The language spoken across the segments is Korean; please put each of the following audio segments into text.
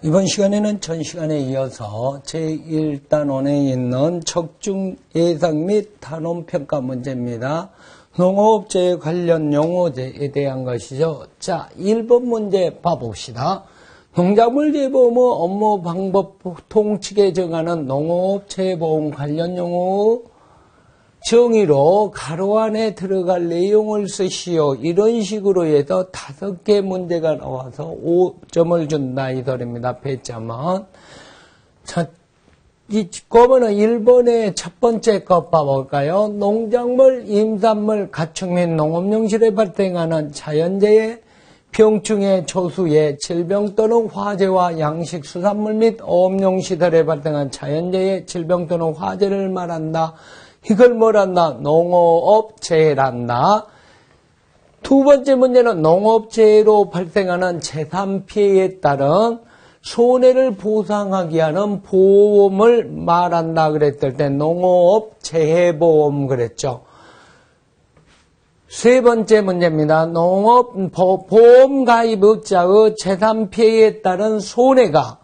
이번 시간에는 전 시간에 이어서 제1단원에 있는 척중 예상 및 단원 평가 문제입니다. 농업재해 관련 용어제에 대한 것이죠. 자, 1번 문제 봐봅시다. 농작물 재보험 업무 방법 통칙에 정하는 농업재해보험 관련 용어 정의로 가로 안에 들어갈 내용을 쓰시오. 이런 식으로 해서 5개 문제가 나와서 5점을 준다 이 소리입니다. 배점은. 자, 그러면은 1번의 첫 번째 것 봐볼까요? 농작물, 임산물, 가축 및 농업용실에 발생하는 자연재해, 병충해, 초수해, 질병 또는 화재와 양식, 수산물 및 어업용시설에 발생한 자연재해, 질병 또는 화재를 말한다. 이걸 뭐란다? 농업재해란다. 두 번째 문제는 농업재해로 발생하는 재산피해에 따른 손해를 보상하기 위한 보험을 말한다 그랬을 때 농업재해보험 그랬죠. 세 번째 문제입니다. 농업보험 가입업자의 재산피해에 따른 손해가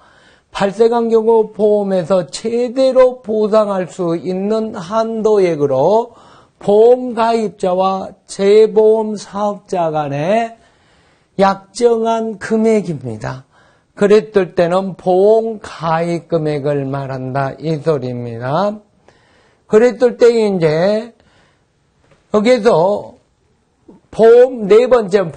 발생한 경우 보험에서 최대로 보상할 수 있는 한도액으로 보험 가입자와 재보험 사업자 간의 약정한 금액입니다. 그랬을 때는 보험 가입 금액을 말한다 이 소리입니다. 그랬을 때 이제 여기서 보험, 네 번째,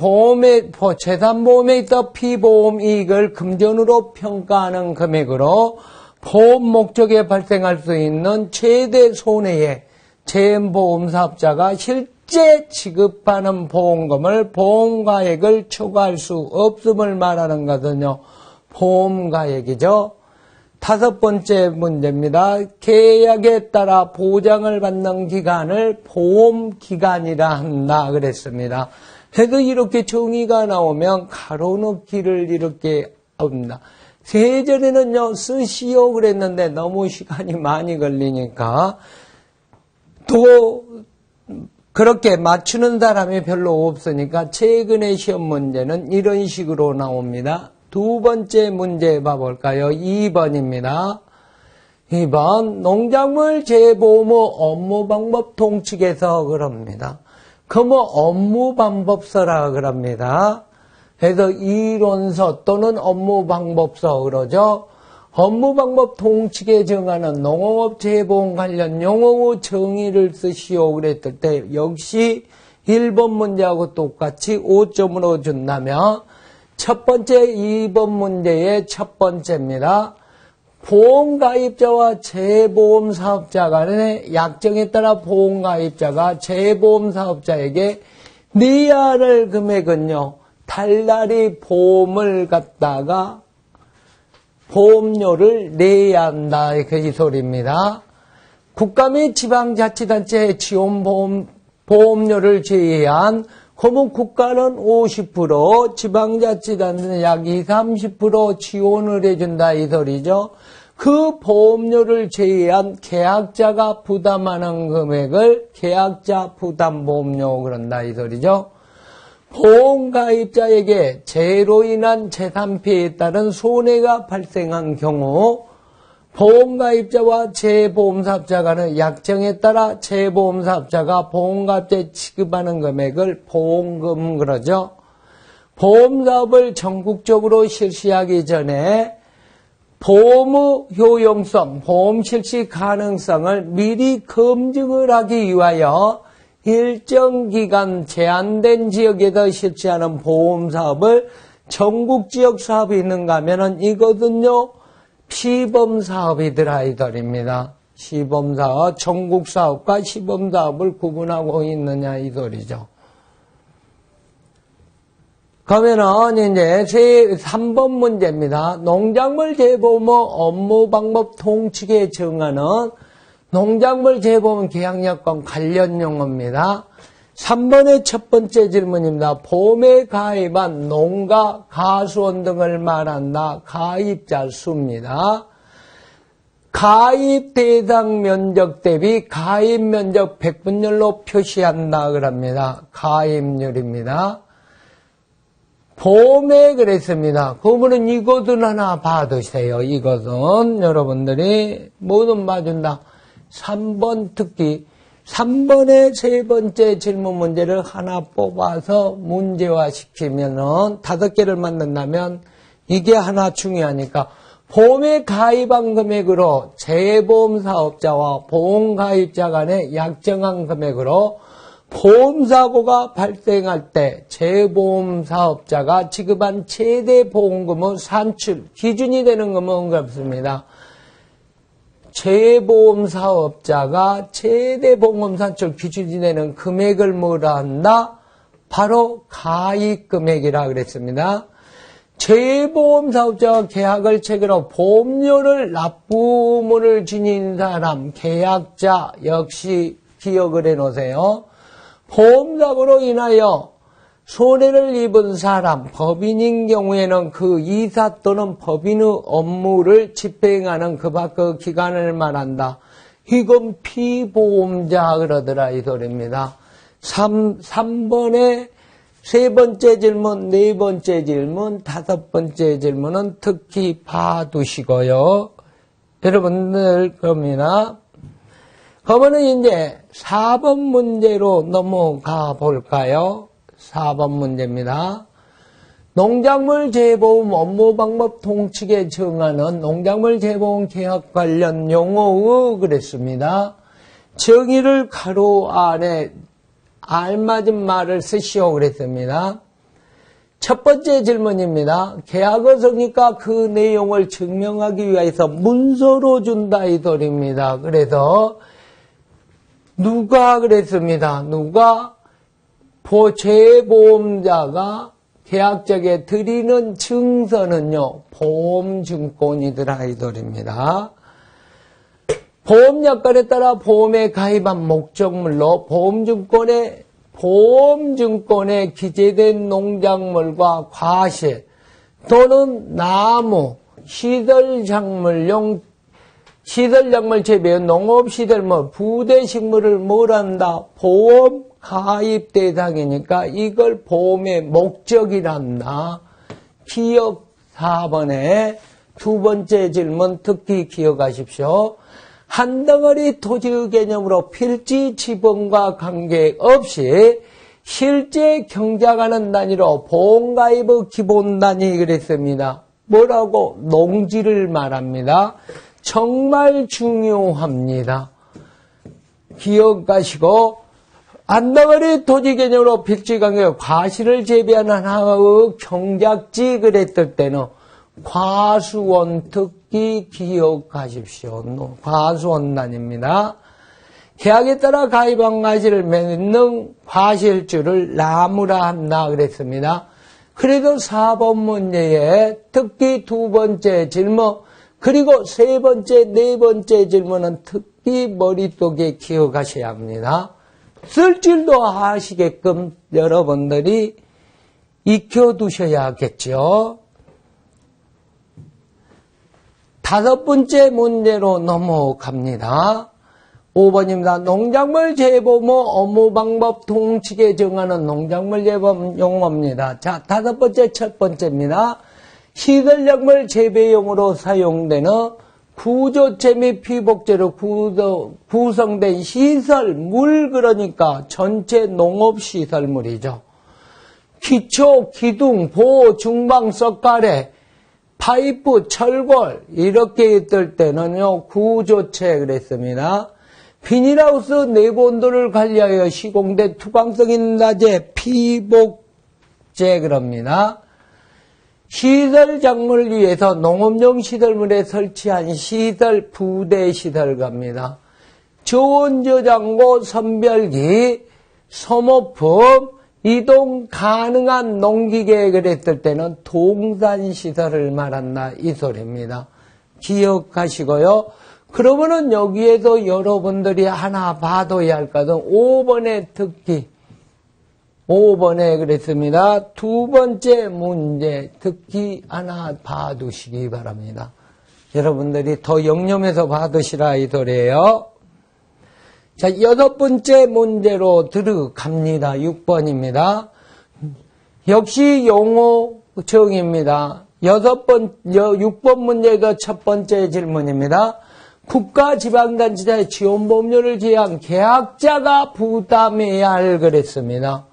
재산보험에 있어 피보험 이익을 금전으로 평가하는 금액으로 보험 목적에 발생할 수 있는 최대 손해에 재보험 사업자가 실제 지급하는 보험금을 보험가액을 초과할 수 없음을 말하는 것은요, 보험가액이죠. 5번째 문제입니다. 계약에 따라 보장을 받는 기간을 보험기간이라 한다 그랬습니다. 그래서 이렇게 정의가 나오면 가로넣기를 이렇게 합니다. 세전에는요 쓰시오 그랬는데 너무 시간이 많이 걸리니까 또 그렇게 맞추는 사람이 별로 없으니까 최근의 시험 문제는 이런 식으로 나옵니다. 두 번째 문제 봐볼까요? 2번입니다. 2번 농작물 재보험 업무 방법 통칙에서 그럽니다. 그럼 업무 방법서라 그럽니다. 그래서 이론서 또는 업무 방법서 그러죠. 업무 방법 통칙에 정하는 농업 재보험 관련 용어 정의를 쓰시오 그랬을 때 역시 1번 문제하고 똑같이 5점으로 준다면 첫 번째 2번 문제의 첫 번째입니다. 보험가입자와 재보험 사업자 간의 약정에 따라 보험가입자가 재보험 사업자에게 내야 할 금액은요. 달달이 보험을 갖다가 보험료를 내야 한다. 이 소리입니다. 국가 및 지방자치단체의 보험료를 제외한 그러면 국가는 50%, 지방자치단체는 약 20~30% 지원을 해준다 이 소리죠. 그 보험료를 제외한 계약자가 부담하는 금액을 계약자 부담보험료 그런다 이 소리죠. 보험가입자에게 재해로 인한 재산피해에 따른 손해가 발생한 경우 보험가입자와 재보험사업자 간의 약정에 따라 재보험사업자가 보험가입자에 지급하는 금액을 보험금 그러죠. 보험사업을 전국적으로 실시하기 전에 보험의 효용성, 보험 실시 가능성을 미리 검증을 하기 위하여 일정 기간 제한된 지역에서 실시하는 보험사업을 전국지역 사업이 있는가 하면은 이거든요. 시범사업이더라 이 소리입니다. 시범사업, 전국사업과 시범사업을 구분하고 있느냐 이 소리죠. 그러면은 이제 3번 문제입니다. 농작물 재보험 업무 방법 통칙에 정하는 농작물 재보험 계약요건 관련 용어입니다. 3번의 첫 번째 질문입니다. 보험에 가입한 농가, 가수원 등을 말한다. 가입자 수입니다. 가입 대상 면적 대비 가입 면적 100분율로 표시한다 그럽니다. 가입률입니다. 봄에 그랬습니다. 그러면 이것은 하나 봐두세요. 이것은 여러분들이 뭐든 봐준다. 3번 특기 3번의 세 번째 질문 문제를 하나 뽑아서 문제화 시키면은 5개를 만든다면 이게 하나 중요하니까 보험에 가입한 금액으로 재보험사업자와 보험가입자 간의 약정한 금액으로 보험사고가 발생할 때 재보험사업자가 지급한 최대 보험금의 산출 기준이 되는 금은 없습니다. 재보험사업자가 최대 보험금 산출 기준이 되는 금액을 뭐라 한다? 바로 가입금액이라 그랬습니다. 재보험사업자와 계약을 체결하고 보험료를 납부문을 지닌 사람, 계약자 역시 기억을 해놓으세요. 보험사고로 인하여 손해를 입은 사람, 법인인 경우에는 그 이사 또는 법인의 업무를 집행하는 그 밖의 기관을 말한다. 이건 피보험자 그러더라 이 소리입니다. 3번의 세 번째 질문, 네 번째 질문, 5번째 질문은 특히 봐두시고요. 여러분들 겁니다. 그러면은 이제 4번 문제로 넘어가 볼까요? 4번 문제입니다. 농작물 재보험 업무 방법 통칙에 정하는 농작물 재보험 계약 관련 용어의 그랬습니다. 정의를 가로 안에 알맞은 말을 쓰시오 그랬습니다. 첫 번째 질문입니다. 계약의 성립과 그 내용을 증명하기 위해서 문서로 준다 이 소리입니다. 그래서 누가 그랬습니다. 누가 재보험자가 계약자에게 드리는 증서는요. 보험증권이더라 이 소리입니다. 보험약관에 따라 보험에 가입한 목적물로 보험증권에 기재된 농작물과 과실 또는 나무, 시설작물 재배, 농업시설물, 부대식물을 뭘한다? 보험 가입 대상이니까 이걸 보험의 목적이란다. 기억 4번에 두 번째 질문 특히 기억하십시오. 한 덩어리 토지의 개념으로 필지 지분과 관계없이 실제 경작하는 단위로 보험가입의 기본 단위 그랬습니다. 뭐라고? 농지를 말합니다. 정말 중요합니다. 기억하시고 한 덩어리 토지 개념으로 필지 관계 과실을 재배하는 하나의 경작지 그랬을 때는 과수원 특기 기억하십시오. 과수원단입니다. 계약에 따라 가입한 과실을 맺는 과실주를 나무라 한다 그랬습니다. 그래도 4번 문제에 특기 두 번째 질문 그리고 세 번째, 네 번째 질문은 특히 머릿속에 기억하셔야 합니다. 쓸 줄도 아시게끔 여러분들이 익혀두셔야겠죠. 5번째 문제로 넘어갑니다. 5번입니다. 농작물 재보험 업무 방법 통칙에 정하는 농작물 재보험 용어입니다. 자, 5번째 첫 번째입니다. 시설작물 재배용으로 사용되는 구조체 및 피복제로 구성된 시설물 그러니까 전체 농업시설물이죠. 기초, 기둥, 보, 중방, 썩가래, 파이프, 철골 이렇게 있을 때는요 구조체 그랬습니다. 비닐하우스 내부 온도를 관리하여 시공된 투광성이 낮은 피복제 그럽니다. 시설작물을 위해서 농업용 시설물에 설치한 시설 부대 시설갑니다. 저온저장고, 선별기, 소모품, 이동 가능한 농기계 그랬을 때는 동산시설을 말한다 이 소리입니다. 기억하시고요. 그러면은 여기에도 여러분들이 하나 봐둬야 할 것은 5번의 특기 5번에 그랬습니다. 두 번째 문제 특기 하나 봐두시기 바랍니다. 여러분들이 더 영념해서 봐두시라 이 소리예요. 자, 6번째 문제로 들어갑니다. 6번입니다. 역시 용어 정의입니다. 6번 문제에서 첫 번째 질문입니다. 국가지방단체자의 지원보험료를 제한 계약자가 부담해야 할 그랬습니다.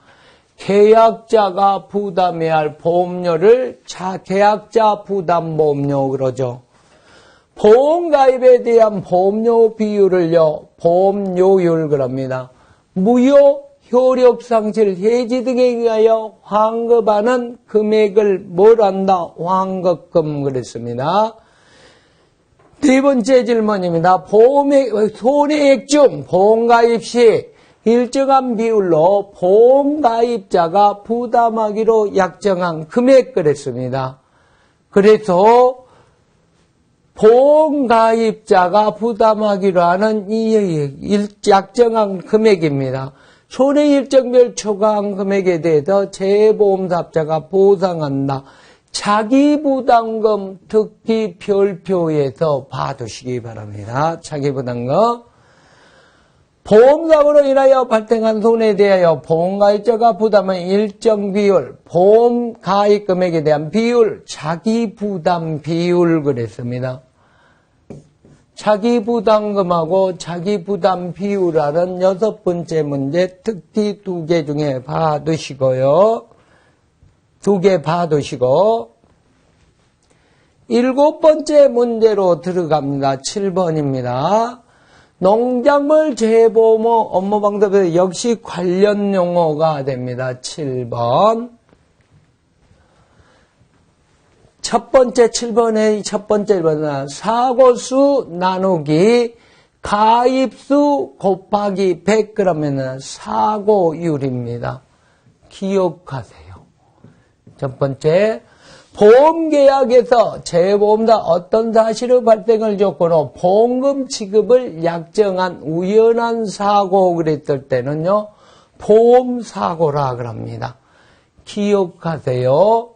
계약자가 부담해야 할 보험료를 계약자 부담보험료 그러죠. 보험가입에 대한 보험료 비율을요, 보험료율 그럽니다. 무효, 효력상실, 해지 등에 의하여 환급하는 금액을 뭘 한다? 환급금 그랬습니다. 네 번째 질문입니다. 손해액 중 보험가입 시 일정한 비율로 보험가입자가 부담하기로 약정한 금액 그랬습니다. 그래서 보험가입자가 부담하기로 하는 이 약정한 금액입니다. 손해 일정별 초과한 금액에 대해서 재보험사업자가 보상한다. 자기부담금 특기 별표에서 봐두시기 바랍니다. 자기부담금. 보험사고로 인하여 발생한 손해에 대하여 보험가입자가 부담한 일정 비율, 보험가입 금액에 대한 비율, 자기부담 비율 그랬습니다. 자기부담금하고 자기부담 비율하는 6번째 문제 특기 2개 중에 봐두시고요. 2개 봐두시고 7번째 문제로 들어갑니다. 7번입니다. 농작물 재보모 업무 방법에서 역시 관련 용어가 됩니다. 7번. 첫 번째 7번의 첫 번째 1번은 사고수 나누기 가입수 곱하기 100 그러면은 사고율입니다. 기억하세요. 첫 번째, 보험계약에서 재보험사 어떤 사실의 발생을 조건으로 보험금 지급을 약정한 우연한 사고 그랬을 때는요, 보험사고라 그럽니다. 기억하세요.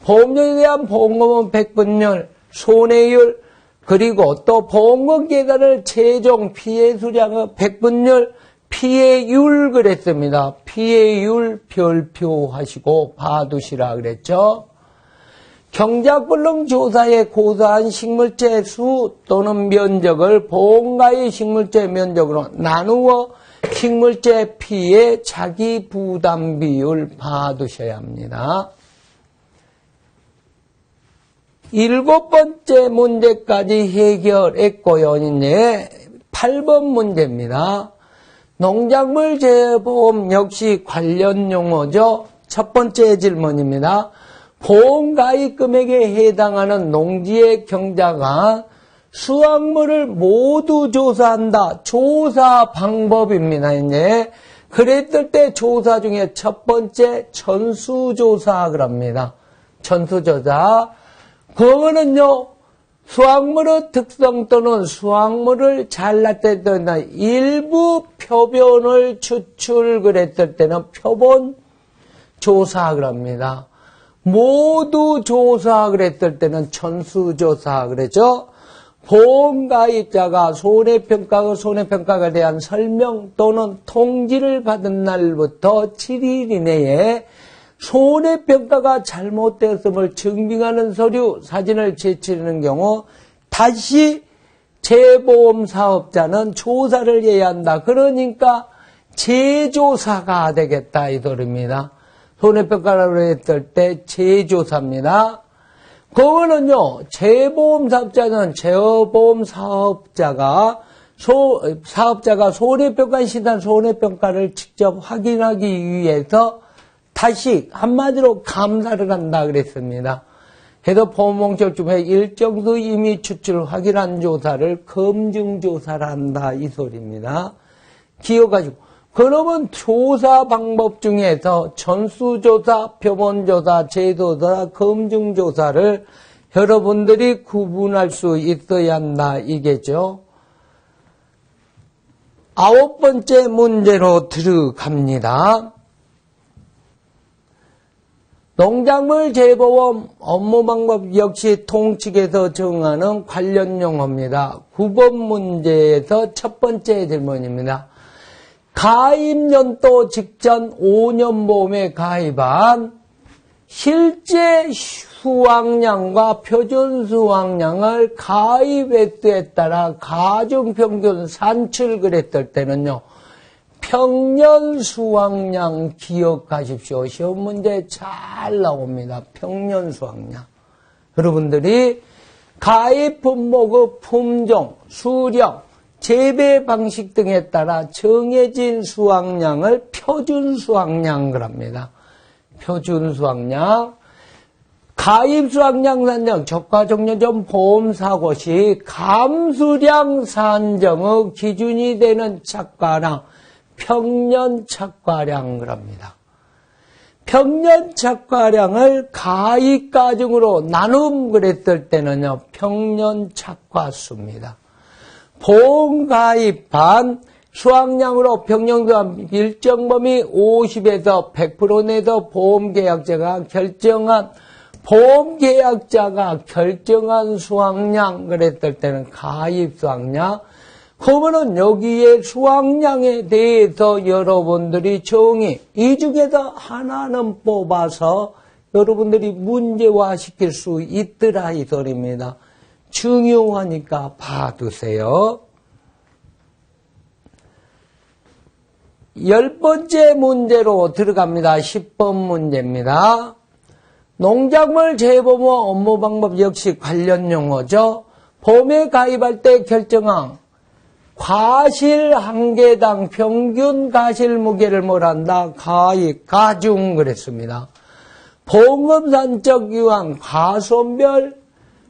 보험료에 대한 보험금은 100분율, 손해율, 그리고 또 보험금 계산을 최종 피해 수량의 100분율, 피해율 그랬습니다. 피해율 별표하시고 봐두시라 그랬죠. 경작불능 조사에 고사한 식물체 수 또는 면적을 보험가의 식물체 면적으로 나누어 식물체 피해 자기 부담 비율 봐두셔야 합니다. 7번째 문제까지 해결했고요. 이제 8번 문제입니다. 농작물 재보험 역시 관련 용어죠. 첫 번째 질문입니다. 보험가입 금액에 해당하는 농지의 경자가 수확물을 모두 조사한다. 조사 방법입니다. 이제 그랬을 때 조사 중에 첫 번째 전수조사 그럽니다. 전수조사. 그거는요, 수확물의 특성 또는 수확물을 잘랐을 때 일부 표본을 추출 그랬을 때는 표본 조사 그럽니다. 모두 조사 그랬을 때는 전수조사 그러죠. 보험가입자가 손해평가에 대한 설명 또는 통지를 받은 날부터 7일 이내에 손해평가가 잘못되었음을 증빙하는 서류, 사진을 제출하는 경우 다시 재보험사업자는 조사를 해야 한다. 그러니까 재조사가 되겠다 이 소리입니다. 손해평가를 했을 때 재조사입니다. 그거는요, 재보험사업자는 재보험사업자가 사업자가 손해평가 시단 손해평가를 직접 확인하기 위해서 다시 한마디로 감사를 한다 그랬습니다. 그래서 보험공적중에 일정수 임의 추출 확인한 조사를 검증조사를 한다 이 소리입니다. 기억하시고 그러면 조사 방법 중에서 전수조사, 표본조사, 재조사, 검증조사를 여러분들이 구분할 수 있어야 한다 이게죠. 9번째 문제로 들어갑니다. 농작물 재보험 업무 방법 역시 통칙에서 정하는 관련 용어입니다. 9번 문제에서 첫 번째 질문입니다. 가입연도 직전 5년 보험에 가입한 실제 수확량과 표준 수확량을 가입횟수에 따라 가중평균 산출 그랬을 때는요. 평년 수확량 기억하십시오. 시험 문제 잘 나옵니다. 평년 수확량. 여러분들이 가입 품목의 품종, 수령, 재배 방식 등에 따라 정해진 수확량을 표준 수확량 그럽니다. 표준 수확량. 가입 수확량 산정, 저가 종료전 보험 사고 시 감수량 산정의 기준이 되는 착과량, 평년 착과량 그럽니다. 평년 착과량을 가입가중으로 나눔 그랬을 때는요, 평년 착과수입니다. 보험 가입한 수확량으로 평년간 일정 범위 50에서 100% 내에서 보험계약자가 결정한 수확량 그랬을 때는 가입 수확량. 그러면은 여기에 수확량에 대해서 여러분들이 정의 이 중에서 하나는 뽑아서 여러분들이 문제화 시킬 수 있더라 이 소리입니다. 중요하니까 봐두세요. 10번째 문제로 들어갑니다. 10번 문제입니다. 농작물 재보모 업무 방법 역시 관련 용어죠. 보험에 가입할 때 결정한 과실 한 개당 평균 과실 무게를 뭐란다? 가입, 가중 그랬습니다. 보험금 산적 유한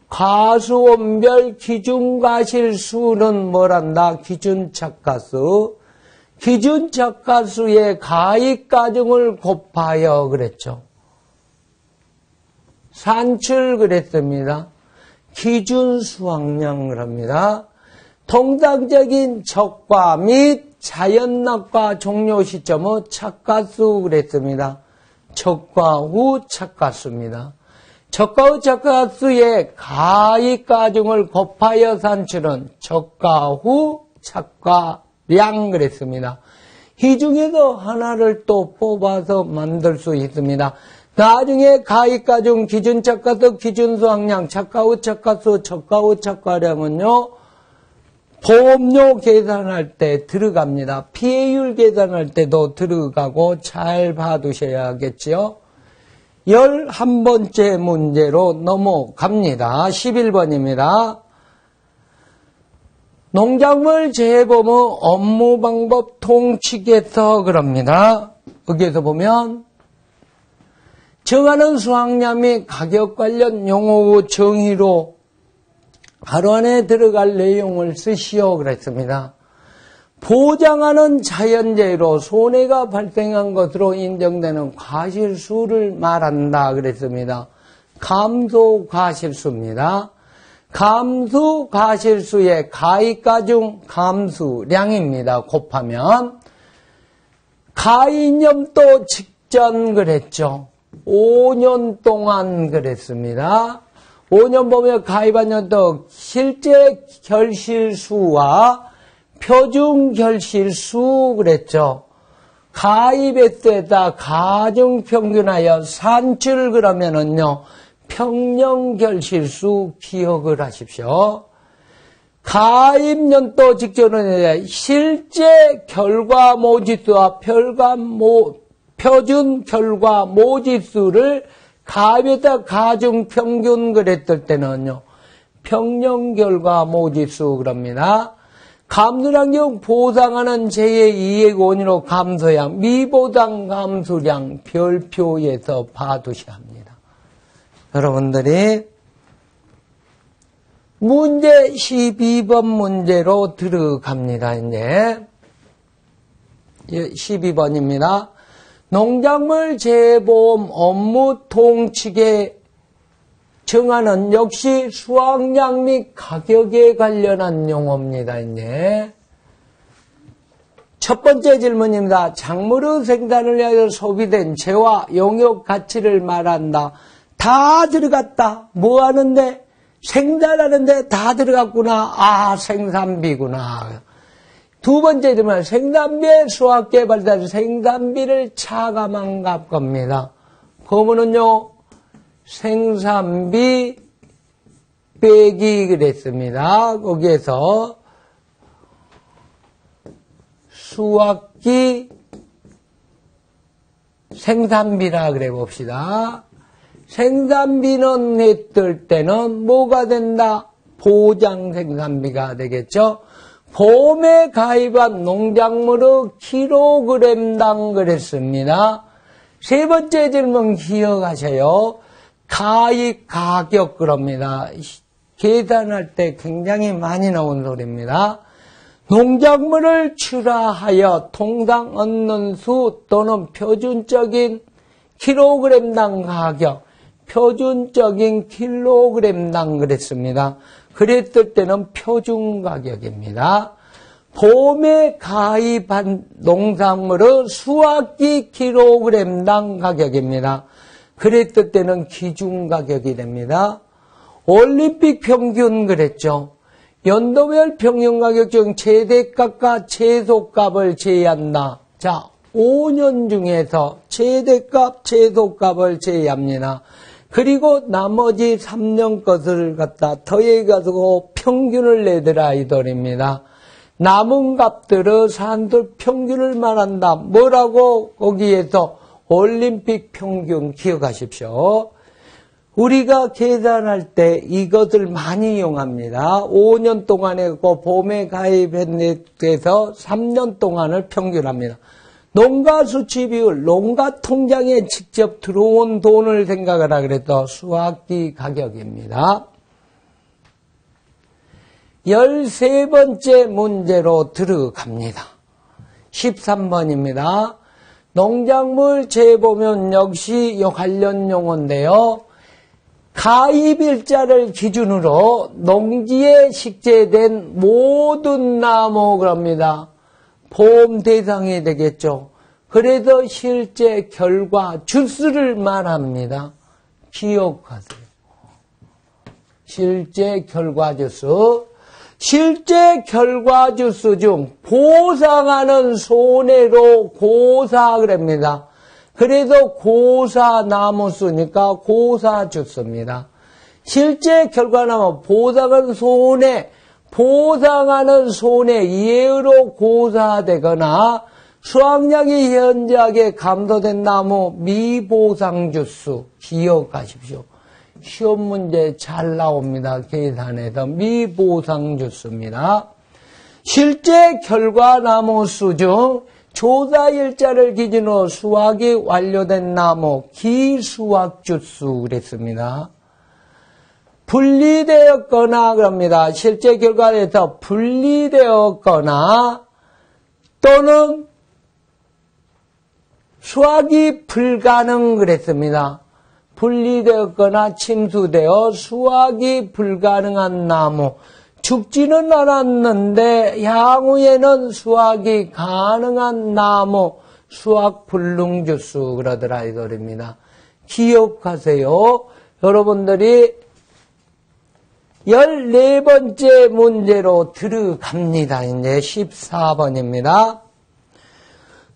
과수원별 기준 과실 수는 뭐란다? 기준 착과수. 기준 착과수의 가입 가중을 곱하여 그랬죠. 산출 그랬습니다. 기준 수확량을 합니다. 통상적인 적과 및 자연낙과 종료 시점은 착과수 그랬습니다. 적과 후 착과수입니다. 적과 후 착과수의 가입 가중을 곱하여 산출은 적과 후 착과량 그랬습니다. 이 중에서 하나를 또 뽑아서 만들 수 있습니다. 나중에 가입 가중 기준 착과수, 기준 수확량, 착과 후 착과수, 적과 후 착과량은요. 보험료 계산할 때 들어갑니다. 피해율 계산할 때도 들어가고 잘 봐두셔야겠지요. 11번째 문제로 넘어갑니다. 11번입니다. 농작물 재보모 업무 방법 통칙에서 그럽니다. 여기에서 보면 정하는 수확량 및 가격 관련 용어 정의로 하루 안에 들어갈 내용을 쓰시오 그랬습니다. 보장하는 자연재해로 손해가 발생한 것으로 인정되는 과실수를 말한다 그랬습니다. 감소과실수입니다. 감소과실수의 가입가중 감수량입니다. 곱하면 가입연도 직전 그랬죠. 5년 동안 그랬습니다. 5년 보면 가입한 연도 실제 결실수와 표준 결실수 그랬죠. 가입횟수에다 가중평균하여 산출 그러면은요. 평년 결실수 기억을 하십시오. 가입연도 직전은 실제 결과 모지수와 표준 결과 모지수를 가입에다 가중평균 그랬을 때는요. 평년 결과 모지수 그럽니다. 감소량 중 보상하는 재해 이익 원인으로 감소량, 미보상 감소량 별표에서 봐두셔야 합니다. 여러분들이 문제 12번 문제로 들어갑니다. 이제 12번입니다. 농작물 재보험 업무 통칙에 정하는 역시 수확량 및 가격에 관련한 용어입니다. 이제 첫 번째 질문입니다. 작물의 생산을 위하여 소비된 재화 용역 가치를 말한다. 다 들어갔다. 뭐 하는데? 생산하는데 다 들어갔구나. 아, 생산비구나. 두 번째 질문, 생산비의 수확개발자 생산비를 차감한 값 겁니다. 그러면은요, 생산비 빼기 그랬습니다. 거기에서 수학기 생산비라 그래 봅시다. 생산비는 했을 때는 뭐가 된다? 보장 생산비가 되겠죠. 봄에 가입한 농작물의 킬로그램당 그랬습니다. 세 번째 질문 기억하세요. 가입 가격 그럽니다. 계산할 때 굉장히 많이 나온 소리입니다. 농작물을 출하하여 통상 얻는 수 또는 표준적인 킬로그램당 가격, 표준적인 킬로그램당 그랬습니다. 그랬을 때는 표준 가격입니다. 봄에 가입한 농산물의 수확기 킬로그램당 가격입니다. 그랬을 때는 기준 가격이 됩니다. 올림픽 평균 그랬죠. 연도별 평균 가격 중 최대값과 최소값을 제외한다. 자, 5년 중에서 최대값, 최소값을 제외합니다. 그리고 나머지 3년 것을 갖다 더해가지고 평균을 내더라 이들입니다. 남은 값들의 산술 평균을 말한다. 뭐라고? 거기에서 올림픽 평균 기억하십시오. 우리가 계산할 때 이것을 많이 이용합니다. 5년 동안에 봄에 가입해서 3년 동안을 평균합니다. 농가 수치 비율, 농가 통장에 직접 들어온 돈을 생각하라 그래도 수확기 가격입니다. 13번째 문제로 들어갑니다. 13번입니다. 농작물 재보면 역시 관련 용어인데요. 가입일자를 기준으로 농지에 식재된 모든 나무 그럽니다. 보험 대상이 되겠죠. 그래서 실제 결과 주수를 말합니다. 기억하세요. 실제 결과 주수. 실제 결과 주수 중 보상하는 손해로 고사 그럽니다. 그래서 고사 나무수니까 고사 주수입니다. 실제 결과나무 보상은 손해, 보상하는 손해 이해로 고사되거나 수확량이 현저하게 감소된 나무 미보상 주수 기억하십시오. 시험 문제 잘 나옵니다. 계산에서 미보상 주수입니다. 실제 결과 나무 수 중 조사일자를 기준으로 수확이 완료된 나무 기수확 주수 그랬습니다. 분리되었거나 그럽니다. 실제 결과에서 분리되었거나 또는 수확이 불가능 그랬습니다. 분리되었거나 침수되어 수확이 불가능한 나무. 죽지는 않았는데 향후에는 수확이 가능한 나무. 수확 불능주수 그러더라 이 소리입니다. 기억하세요. 여러분들이 14번째 문제로 들어갑니다. 이제 14번입니다.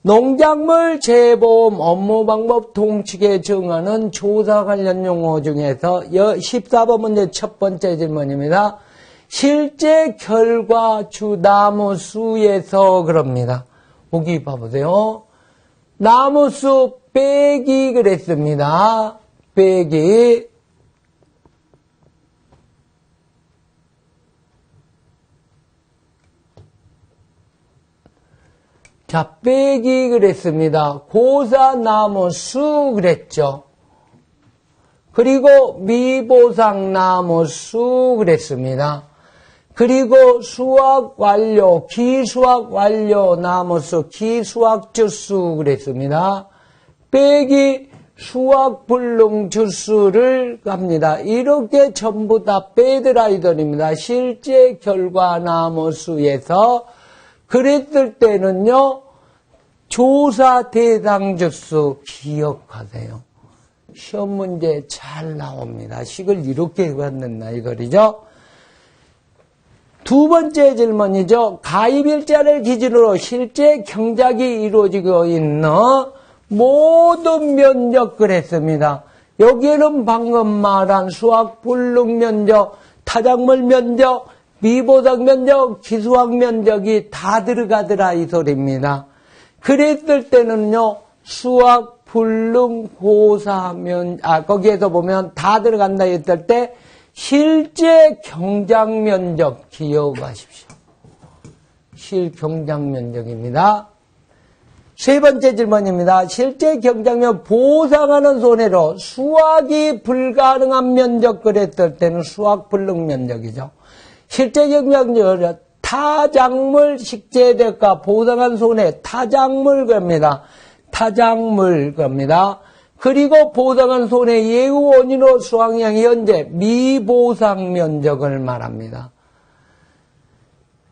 농작물 재보험 업무 방법 동측에 정하는 조사 관련 용어 중에서 14번 문제 첫 번째 질문입니다. 실제 결과 주 나무 수에서 그럽니다. 여기 봐보세요. 나무 수 빼기 그랬습니다. 빼기. 자, 빼기 그랬습니다. 고사 나무 수 그랬죠. 그리고 미보상 나무 수 그랬습니다. 그리고 수확 완료, 기수확 완료 나무 수, 기수확 주수 그랬습니다. 빼기 수확 불능 주수를 갑니다. 이렇게 전부 다 빼더라 이들입니다. 실제 결과 나무 수에서 그랬을 때는요, 조사 대상 주수 기억하세요. 시험 문제 잘 나옵니다. 식을 이렇게 받는다 이거리죠. 두 번째 질문이죠. 가입일자를 기준으로 실제 경작이 이루어지고 있는 모든 면적 그랬습니다. 여기에는 방금 말한 수학 불능 면적, 타작물 면적, 미보상 면적, 기수학 면적이 다 들어가더라 이 소리입니다. 그랬을 때는요, 수학 불능 고사면, 거기에서 보면 다 들어간다 했을 때, 실제 경장 면적 기억하십시오. 실경장 면적입니다. 세 번째 질문입니다. 실제 경장면 보상하는 손해로 수학이 불가능한 면적 그랬을 때는 수학 불능 면적이죠. 실제 경장면 타작물 식재대가 보상한 손해 타작물 겁니다. 타작물 겁니다. 그리고 보상한 손해 예우 원인으로 수확량이 현재 미보상 면적을 말합니다.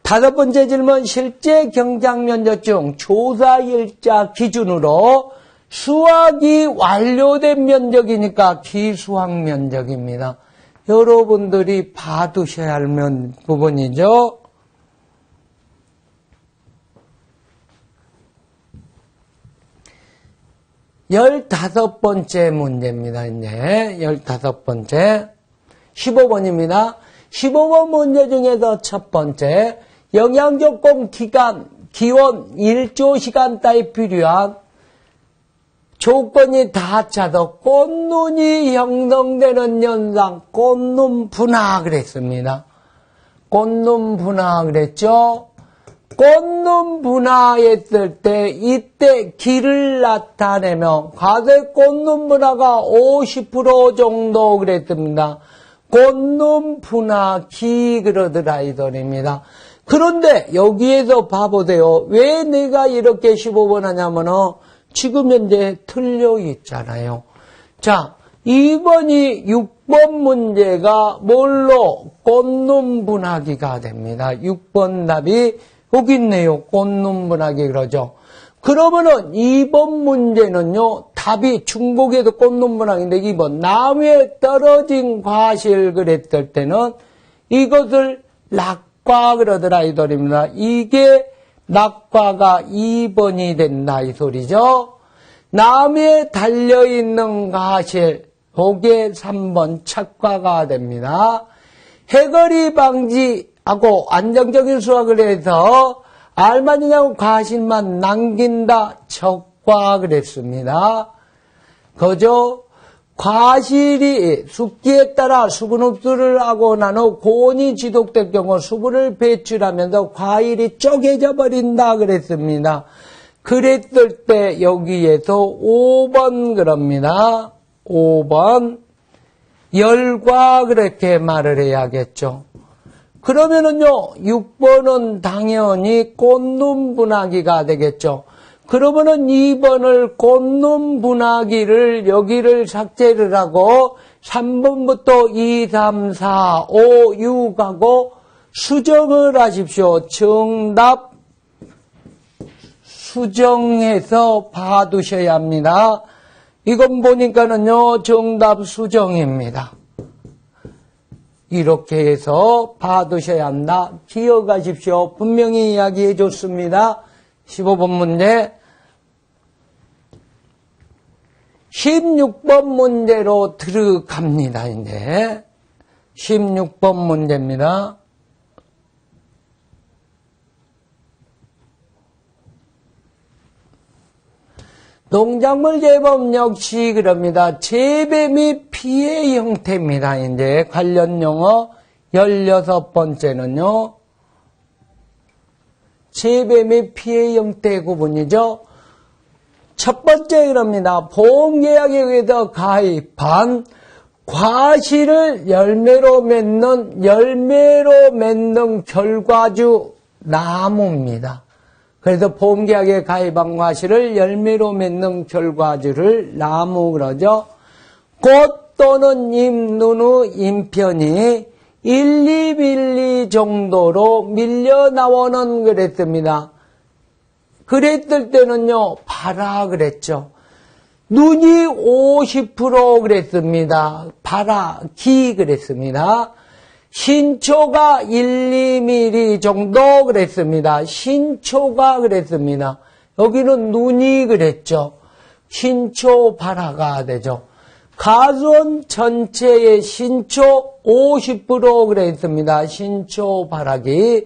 다섯 번째 질문, 실제 경장 면적 중 조사일자 기준으로 수확이 완료된 면적이니까 기수확 면적입니다. 여러분들이 봐두셔야 할 부분이죠. 열다섯 번째 문제입니다. 이제 15번째 15번입니다. 15번 문제 중에서 첫 번째 영양조건 기간, 기원, 일조 시간대에 필요한 조건이 다 차서 꽃눈이 형성되는 현상, 꽃눈 분화 그랬습니다. 꽃눈 분화 그랬죠? 꽃눈 분화했을 때 이때 기를 나타내면 과거의 꽃눈 분화가 50% 정도 그랬습니다. 꽃눈 분화 기 그러더라 이 소리입니다. 그런데 여기에서 봐보세요. 왜 내가 이렇게 15번 하냐면은 지금 현재 틀려 있잖아요. 자, 2번이 6번 문제가 뭘로? 꽃눈 분화기가 됩니다. 6번 답이 여기 있네요. 꽃눈 분화기 그러죠. 그러면은 2번 문제는요. 답이 중국에도 꽃눈 분화기인데 2번 나무에 떨어진 과실 그랬을 때는 이것을 낙과 그러더라 이 소리입니다. 이게 낙과가 2번이 된다 이 소리죠. 나무에 달려있는 과실 그게 3번 착과가 됩니다. 해거리 방지하고 안정적인 수확을 해서 알맞으냐고 과실만 남긴다 적과 그랬습니다. 그저 과실이 숙기에 따라 수분 흡수를 하고 난 후 고온이 지속될 경우 수분을 배출하면서 과일이 쪼개져 버린다 그랬습니다. 그랬을 때 여기에서 5번 그럽니다. 5번 열과 그렇게 말을 해야겠죠. 그러면은요 6번은 당연히 꽃눈 분화기가 되겠죠. 그러면은 2번을 꽃눈 분화기를 여기를 삭제를 하고 3번부터 2, 3, 4, 5, 6하고 수정을 하십시오. 정답 수정해서 봐두셔야 합니다. 이건 보니까는요 정답 수정입니다. 이렇게 해서 봐두셔야 한다. 기억하십시오. 분명히 이야기해 줬습니다. 15번 문제 16번 문제로 들어갑니다. 이제 16번 문제입니다. 농작물 재범 역시 그럽니다. 재배 및 피해 형태입니다. 이제 관련 용어 16번째는요. 재배 및 피해 형태 구분이죠. 첫 번째 그럽니다. 보험계약에 의해서 가입한 과실을 열매로 맺는 결과주 나무입니다. 그래서 보험계약에 가입한 과실을 열매로 맺는 결과주를 나무 그러죠. 꽃 또는 잎, 누누, 잎편이 1, 2mm 정도로 밀려 나오는 그랬습니다. 그랬을 때는요, 봐라 그랬죠. 눈이 50% 그랬습니다. 봐라, 기 그랬습니다. 신초가 1, 2mm 정도 그랬습니다. 신초가 그랬습니다. 여기는 눈이 그랬죠. 신초발화가 되죠. 가수원 전체의 신초 50% 그랬습니다. 신초발화기.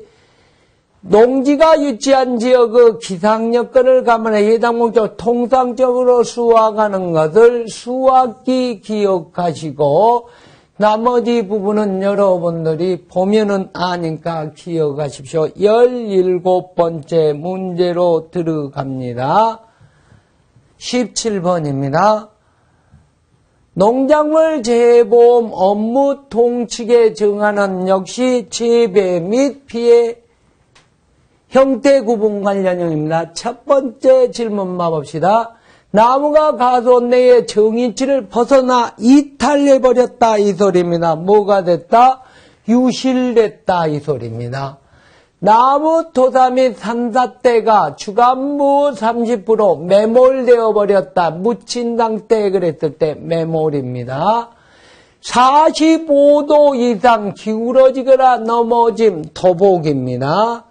농지가 유치한 지역의 기상 여건을 감안해 해당 목적 통상적으로 수확하는 것을 수확기 기억하시고 나머지 부분은 여러분들이 보면은 아니까 기억하십시오. 17번째 문제로 들어갑니다. 17번입니다. 농작물 재보험 업무 통칙에 정하는 역시 재배 및 피해 형태 구분 관련형입니다. 첫 번째 질문 봐봅시다. 나무가 가수원 내의 정인치를 벗어나 이탈해버렸다 이 소리입니다. 뭐가 됐다? 유실됐다 이 소리입니다. 나무 토사 및 산사대가 주간무 30% 매몰되어 버렸다. 묻힌 상태 그랬을 때 매몰입니다. 45도 이상 기울어지거나 넘어짐 토복입니다.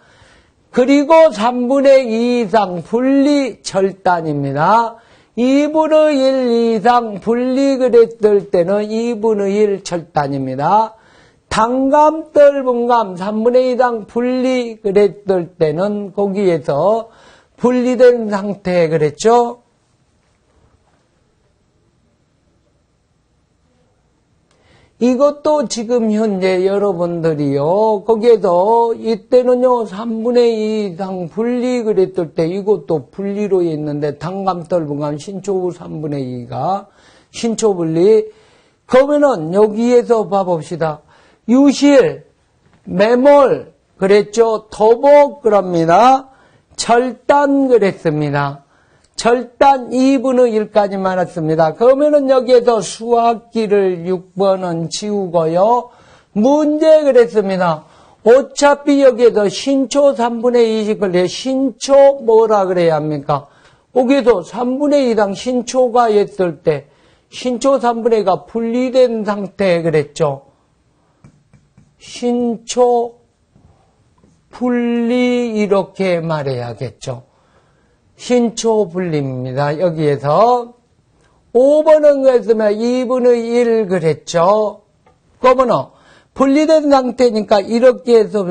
그리고 3분의 2 이상 분리 절단입니다. 2분의 1 이상 분리 그랬을 때는 2분의 1 절단입니다. 단감, 떫은감 3분의 2 이상 분리 그랬을 때는 거기에서 분리된 상태 그랬죠. 이것도 지금 현재 여러분들이요, 거기에서 이때는요, 3분의 2 이상 분리 그랬을 때 이것도 분리로 있는데, 단감, 떫은감, 신초 3분의 2가 신초 분리. 그러면은 여기에서 봐봅시다. 유실, 매몰, 그랬죠? 토복, 그럽니다. 절단, 그랬습니다. 절단 2분의 1까지 말았습니다. 그러면은 여기에서 수학기를 6번은 지우고요. 문제 그랬습니다. 어차피 여기에서 신초 3분의 2씩 걸려 신초 뭐라 그래야 합니까? 거기에서 3분의 2 이상 신초가 있을 때 신초 3분의 2가 분리된 상태 그랬죠. 신초 분리 이렇게 말해야겠죠. 신초 분리입니다. 여기에서 5번은 그랬으면 2분의 1 그랬죠. 그러면 분리된 상태니까 이렇게 해서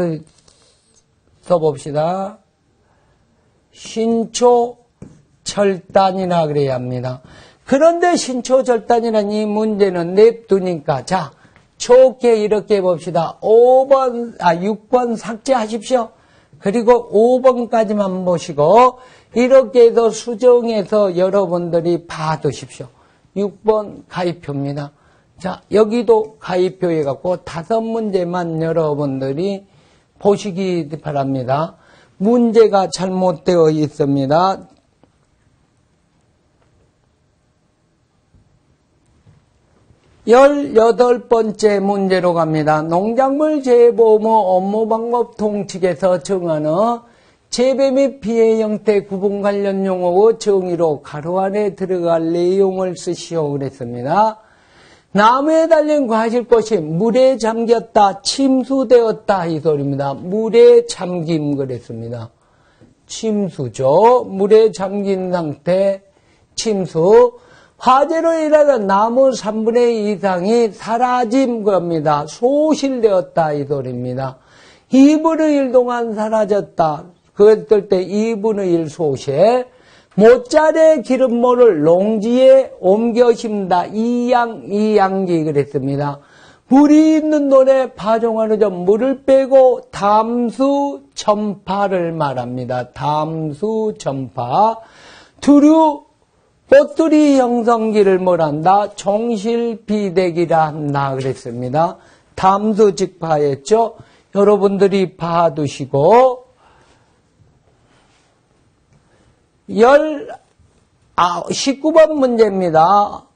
써봅시다. 신초 절단이라 그래야 합니다. 그런데 신초 절단이라는 이 문제는 냅두니까 자, 좋게 이렇게 봅시다. 6번 삭제하십시오. 그리고 5번까지만 보시고 이렇게 해서 수정해서 여러분들이 봐두십시오. 6번 가입표입니다. 자, 여기도 가입표 해갖고 5문제만 여러분들이 보시기 바랍니다. 문제가 잘못되어 있습니다. 열여덟 번째 문제로 갑니다. 농작물 재보험 업무 방법 통칙에서 정하는 재배 및 피해 형태 구분 관련 용어의 정의로 가로 안에 들어갈 내용을 쓰시오 그랬습니다. 나무에 달린 과실꽃이 물에 잠겼다, 침수되었다 이 소리입니다. 물에 잠김 그랬습니다. 침수죠. 물에 잠긴 상태, 침수. 화재로 인하여 나무 3분의 2 이상이 사라짐 겁니다. 소실되었다 이 소리입니다. 2분의 1 동안 사라졌다. 그랬을 때 2분의 1 소실. 모짜리 기름모를 농지에 옮겨 심다. 이양기 그랬습니다. 물이 있는 논에 파종하는 점 물을 빼고 담수 전파를 말합니다. 담수 전파. 두류 꽃두리 형성기를 뭐란다? 종실비대기라 한다 그랬습니다. 담수 직파했죠. 여러분들이 봐두시고 19번 문제입니다.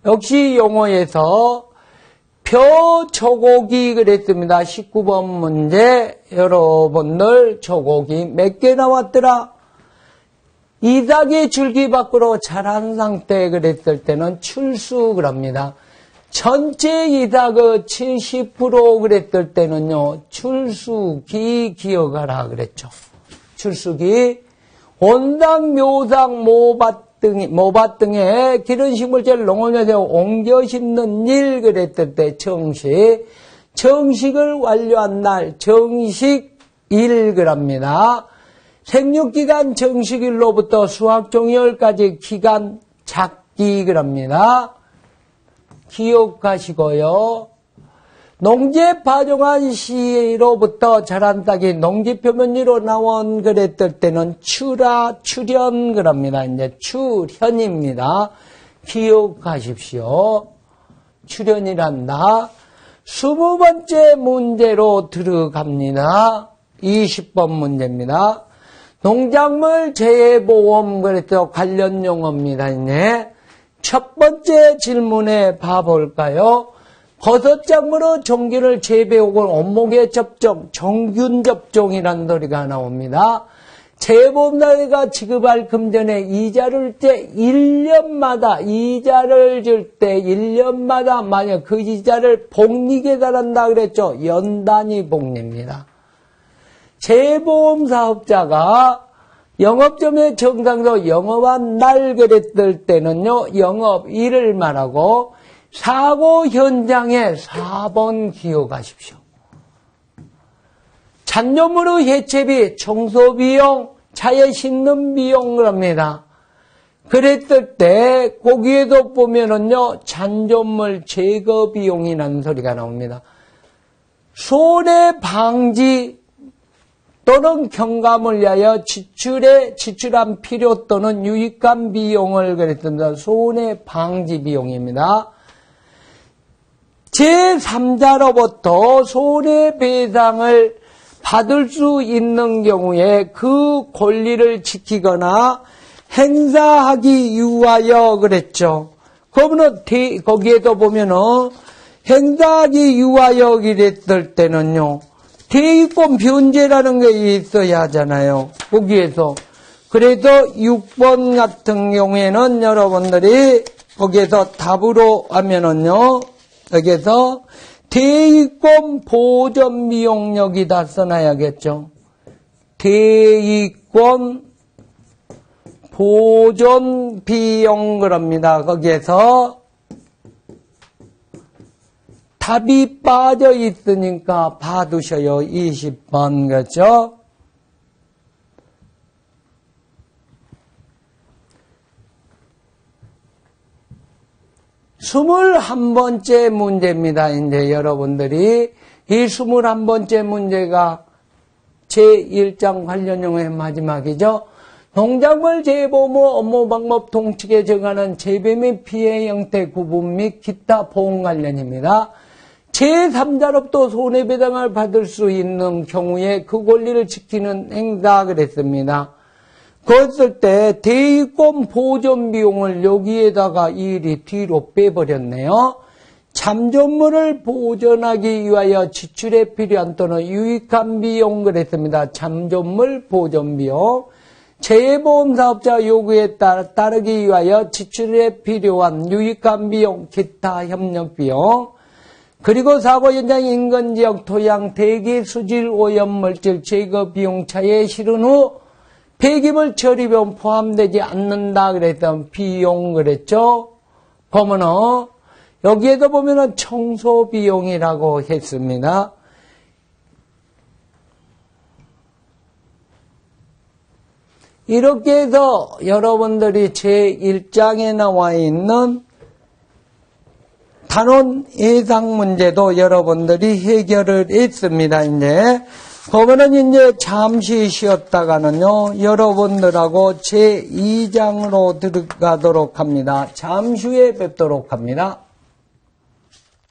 역시 용어에서 벼조고기 그랬습니다. 19번 문제 여러분들 조고기 몇 개 나왔더라? 이삭이 줄기 밖으로 자란 상태 그랬을 때는 출수 그럽니다. 전체 이삭의 70% 그랬을 때는요. 출수기 기억하라 그랬죠. 출수기. 온상, 묘상, 모밭 모밭 등에 기른 식물체를 농원에서 옮겨 심는 일 그랬을 때 정식을 완료한 날 정식일 그럽니다. 생육기간 정식일로부터 수확종이월까지 기간 작기 그럽니다. 기억하시고요. 농지 파종한 시로부터 자란 땅이 농지 표면위로 나온 그랬을 때는 출현 그럽니다. 이제 출현입니다. 기억하십시오. 출현이란다. 20번째 문제로 들어갑니다. 20번 문제입니다. 농작물 재해보험 그래서 관련 용어입니다. 이제 첫 번째 질문에 봐볼까요? 버섯작물의 종균을 재배옥을 온목에 접종, 종균 접종이라는 소리가 나옵니다. 재보험자가 지급할 금전에 이자를 때 1년마다 이자를 줄 때 1년마다 만약 그 이자를 복리게 달한다 그랬죠. 연단위 복리입니다. 재보험 사업자가 영업점의 정상적으로 영업한 날 그랬을 때는요. 영업일을 말하고 사고 현장에 4번 기억하십시오. 잔존물의 해체비, 청소비용, 차에 싣는 비용을 합니다. 그랬을 때 거기에도 보면은요. 잔존물 제거 비용이라는 소리가 나옵니다. 손해방지 또는 경감을 위하여 지출한 필요 또는 유익한 비용을 그랬습니다. 손해방지 비용입니다. 제3자로부터 손해배상을 받을 수 있는 경우에 그 권리를 지키거나 행사하기 위하여 그랬죠. 그러면 거기에도 보면은 행사하기 위하여 그랬을 때는요. 대유권 변제라는 게 있어야 하잖아요. 거기에서. 그래서 6번 같은 경우에는 여러분들이 거기에서 답으로 하면은요. 여기에서 대이권 보전 비용 여기다 써놔야겠죠. 대이권 보존 비용 그럽니다. 거기에서 답이 빠져 있으니까 봐두셔요. 20번 그렇죠? 스물한 번째 문제입니다. 이제 여러분들이 이 21번째 문제가 제1장 관련용어의 마지막이죠. 농작물 재보험 업무 방법 동측에 정하는 재배 및 피해 형태 구분 및 기타 보험 관련입니다. 제3자로부터 손해배상을 받을 수 있는 경우에 그 권리를 지키는 행사 그랬습니다. 그랬을 때 대이권 보존 비용을 여기에다가 일이 뒤로 빼버렸네요. 잠존물을 보존하기 위하여 지출에 필요한 또는 유익한 비용 그랬습니다. 잠존물 보존 비용. 재보험 사업자 요구에 따르기 위하여 지출에 필요한 유익한 비용, 기타 협력 비용. 그리고 사고 현장 인근 지역 토양 대기 수질 오염 물질 제거 비용 차에 실은 후 폐기물 처리 비용 포함되지 않는다 그랬던 비용 그랬죠. 보면은 여기에도 보면은 청소 비용이라고 했습니다. 이렇게 해서 여러분들이 제1장에 나와 있는 단원 예상 문제도 여러분들이 해결을 했습니다. 이제 그러면은 이제 잠시 쉬었다가는요, 여러분들하고 제2장으로 들어가도록 합니다. 잠시 후에 뵙도록 합니다.